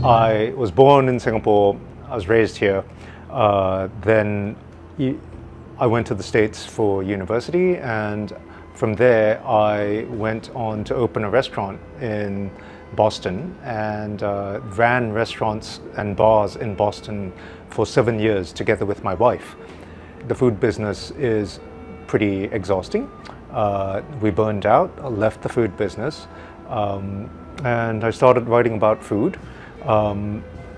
I was born in Singapore, I was raised here. Then I went to the States for university, and from there I went on to open a restaurant in Boston and ran restaurants and bars in Boston for 7 years together with my wife. The food business is pretty exhausting. We burned out, left the food business, and I started writing about food.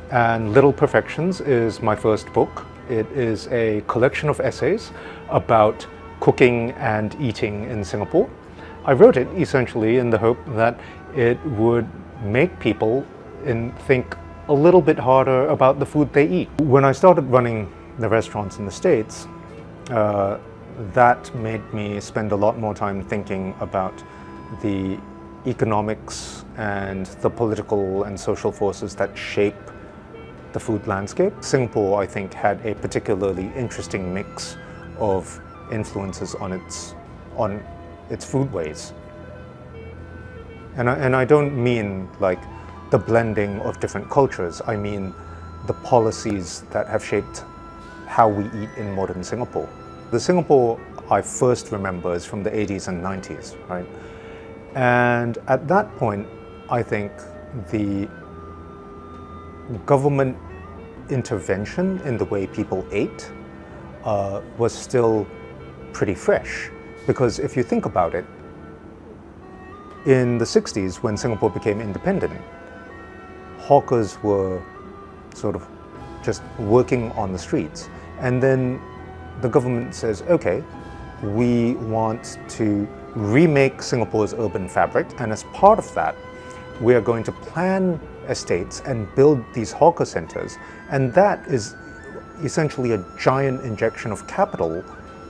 And Little Perfections is my first book. It is a collection of essays about cooking and eating in Singapore. I wrote it essentially in the hope that it would make people think a little bit harder about the food they eat. When I started running the restaurants in the States, that made me spend a lot more time thinking about the economics and the political and social forces that shape the food landscape. Singapore, I think, had a particularly interesting mix of influences on its foodways. And I don't mean like the blending of different cultures. I mean the policies that have shaped how we eat in modern Singapore. The Singapore I first remember is from the 80s and 90s, right? And at that point, I think the government intervention in the way people ate was still pretty fresh. Because if you think about it, in the 60s, when Singapore became independent, hawkers were sort of just working on the streets. And then the government says, okay, we want to remake Singapore's urban fabric, and as part of that, we are going to plan estates and build these hawker centers, and that is essentially a giant injection of capital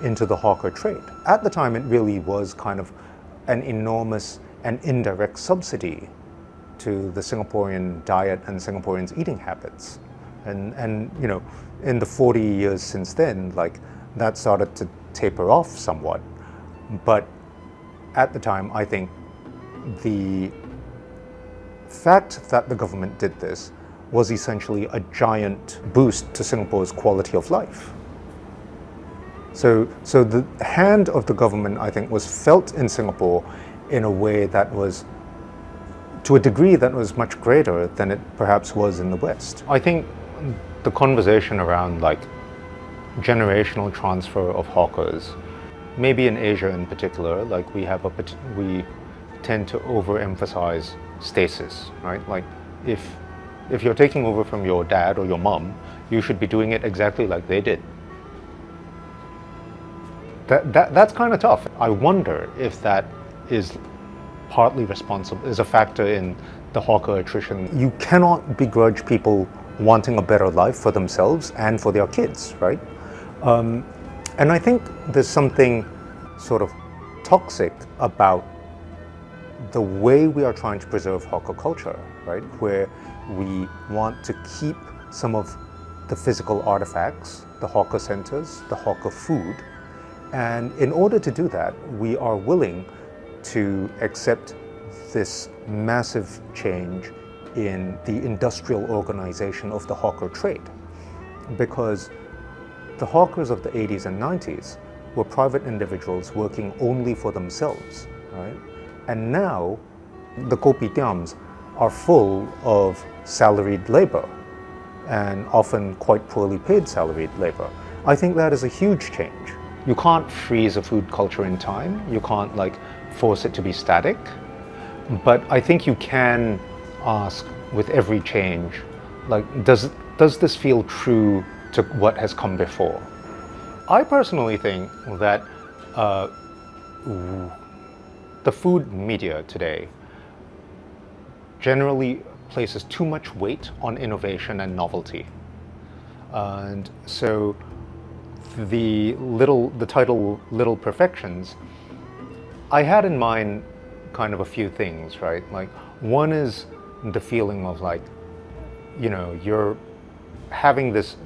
into the hawker trade. At the time, it really was kind of an enormous and indirect subsidy to the Singaporean diet and Singaporeans' eating habits. And you know, in the 40 years since then, like, that started to taper off somewhat. But at the time, I think the fact that the government did this was essentially a giant boost to Singapore's quality of life. So the hand of the government, I think, was felt in Singapore in a way that was, to a degree that was much greater than it perhaps was in the West. I think the conversation around like generational transfer of hawkers, maybe in Asia in particular, like we tend to overemphasize stasis, right? Like if you're taking over from your dad or your mom, you should be doing it exactly like they did. That's kind of tough. I wonder if that is partly responsible, is a factor in the hawker attrition. You cannot begrudge people wanting a better life for themselves and for their kids, right? And I think there's something sort of toxic about the way we are trying to preserve hawker culture, right? Where we want to keep some of the physical artifacts, the hawker centers, the hawker food. And in order to do that, we are willing to accept this massive change in the industrial organization of the hawker trade. Because the hawkers of the 80s and 90s were private individuals working only for themselves, right? And now the kopitiams are full of salaried labor, and often quite poorly paid salaried labor. I think that is a huge change. You can't freeze a food culture in time. You can't like force it to be static. But I think you can ask with every change, like, does this feel true to what has come before? I personally think that the food media today generally places too much weight on innovation and novelty. And so the title Little Perfections, I had in mind kind of a few things, right? Like, one is the feeling of like, you know, you're having this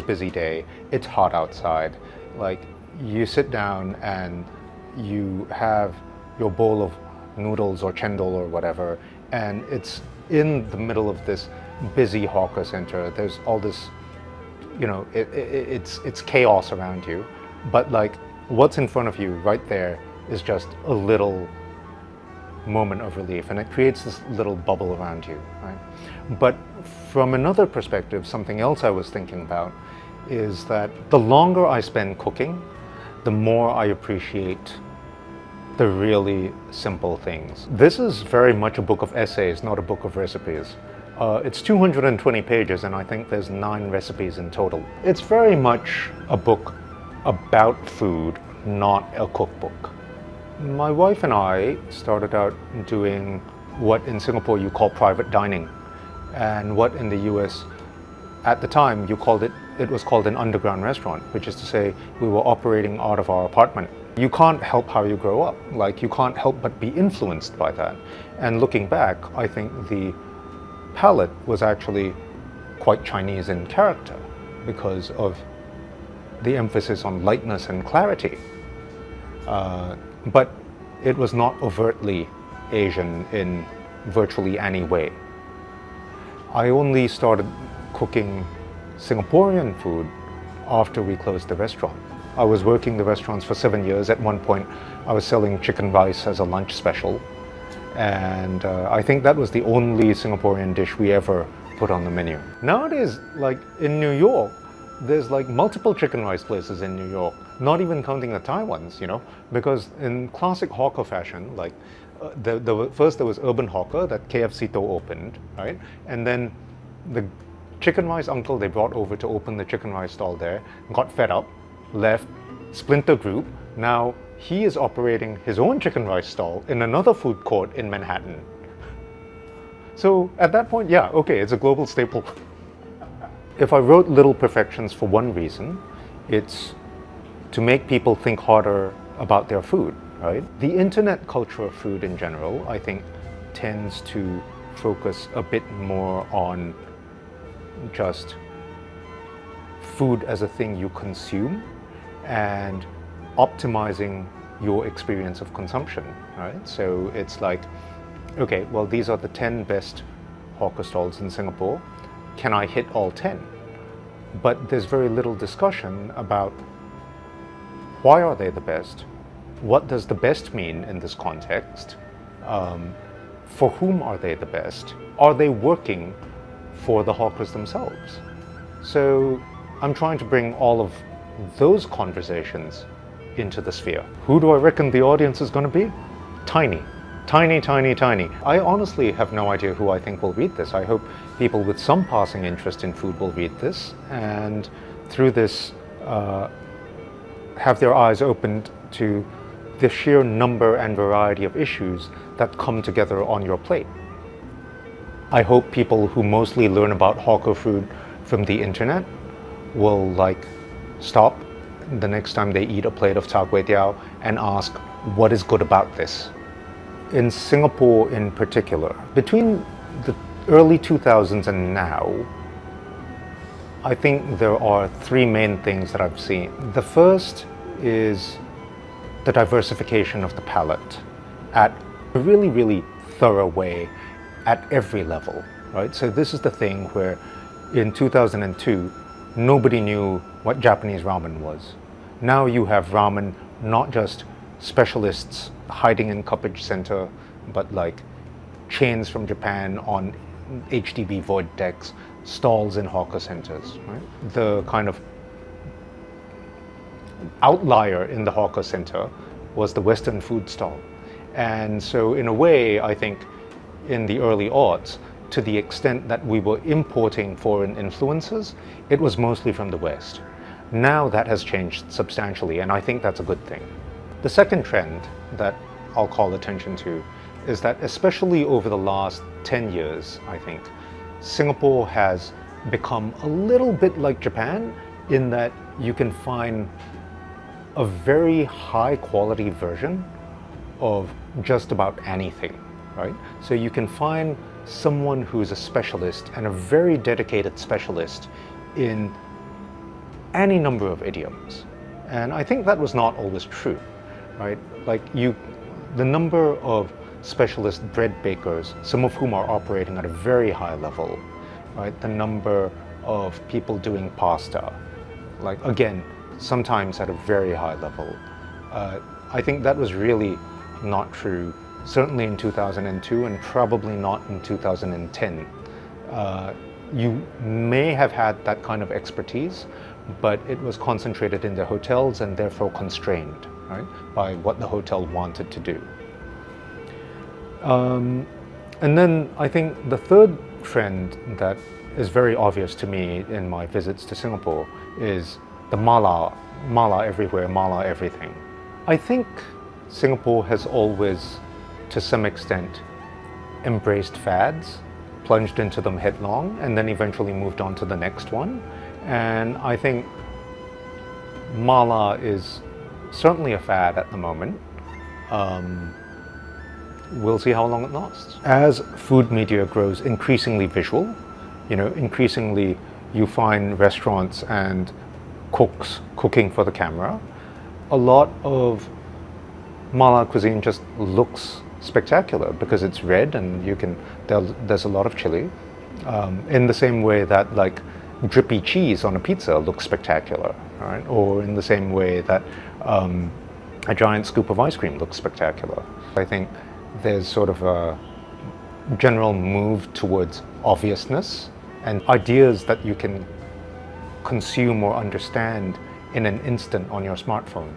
busy day, it's hot outside, like you sit down and you have your bowl of noodles or chendol or whatever, and it's in the middle of this busy hawker center. There's all this, it's chaos around you, but like what's in front of you right there is just a little moment of relief, and it creates this little bubble around you, right? But from another perspective, something else I was thinking about is that the longer I spend cooking, the more I appreciate the really simple things. This is very much a book of essays, not a book of recipes. It's 220 pages, and I think there's 9 recipes in total. It's very much a book about food, not a cookbook. My wife and I started out doing what in Singapore you call private dining, and what in the US at the time it was called an underground restaurant, which is to say we were operating out of our apartment. You can't help how you grow up. Like, you can't help but be influenced by that. And looking back, I think the palate was actually quite Chinese in character because of the emphasis on lightness and clarity. But it was not overtly Asian in virtually any way. I only started cooking Singaporean food after we closed the restaurant. I was working the restaurants for 7 years. At one point, I was selling chicken rice as a lunch special. And I think that was the only Singaporean dish we ever put on the menu. Nowadays, like in New York, there's like multiple chicken rice places in New York, not even counting the Thai ones, because in classic hawker fashion, like first there was Urban Hawker that KFC To opened, right? And then the chicken rice uncle they brought over to open the chicken rice stall there got fed up, left, splinter group. Now he is operating his own chicken rice stall in another food court in Manhattan. So at that point, yeah, okay, it's a global staple. If I wrote Little Perfections for one reason, it's to make people think harder about their food, right? The internet culture of food in general, I think, tends to focus a bit more on just food as a thing you consume and optimizing your experience of consumption, right? So it's like, okay, well, these are the 10 best hawker stalls in Singapore. Can I hit all 10? But there's very little discussion about why are they the best? What does the best mean in this context? For whom are they the best? Are they working for the hawkers themselves? So I'm trying to bring all of those conversations into the sphere. Who do I reckon the audience is going to be? Tiny. Tiny, tiny, tiny. I honestly have no idea who I think will read this. I hope people with some passing interest in food will read this, and through this have their eyes opened to the sheer number and variety of issues that come together on your plate. I hope people who mostly learn about hawker food from the internet will stop the next time they eat a plate of char kway teow and ask, what is good about this? In Singapore in particular, between the early 2000s and now, I think there are 3 main things that I've seen. The first is the diversification of the palate at a really, really thorough way at every level, right? So this is the thing where in 2002, nobody knew what Japanese ramen was. Now you have ramen, not just specialists hiding in Cuppage Center, but like chains from Japan on HDB void decks, stalls in hawker centers, right? The kind of outlier in the hawker center was the Western food stall. And so in a way, I think in the early aughts, to the extent that we were importing foreign influences, it was mostly from the West. Now that has changed substantially, and I think that's a good thing. The second trend that I'll call attention to is that especially over the last 10 years, I think, Singapore has become a little bit like Japan in that you can find a very high quality version of just about anything, right? So you can find someone who's a specialist and a very dedicated specialist in any number of idioms. And I think that was not always true, right? The number of specialist bread bakers, some of whom are operating at a very high level, right? The number of people doing pasta, like again, sometimes at a very high level. I think that was really not true, certainly in 2002 and probably not in 2010. You may have had that kind of expertise, but it was concentrated in the hotels and therefore constrained, right, by what the hotel wanted to do. And then I think the third trend that is very obvious to me in my visits to Singapore is the mala everywhere, mala everything. I think Singapore has always, to some extent, embraced fads, plunged into them headlong, and then eventually moved on to the next one. And I think mala is certainly a fad at the moment. We'll see how long it lasts. As food media grows increasingly visual, increasingly you find restaurants and cooks cooking for the camera. A lot of mala cuisine just looks spectacular because it's red and there's a lot of chili. In the same way that like drippy cheese on a pizza looks spectacular, right? Or in the same way that a giant scoop of ice cream looks spectacular. I think there's sort of a general move towards obviousness and ideas that you can consume or understand in an instant on your smartphone.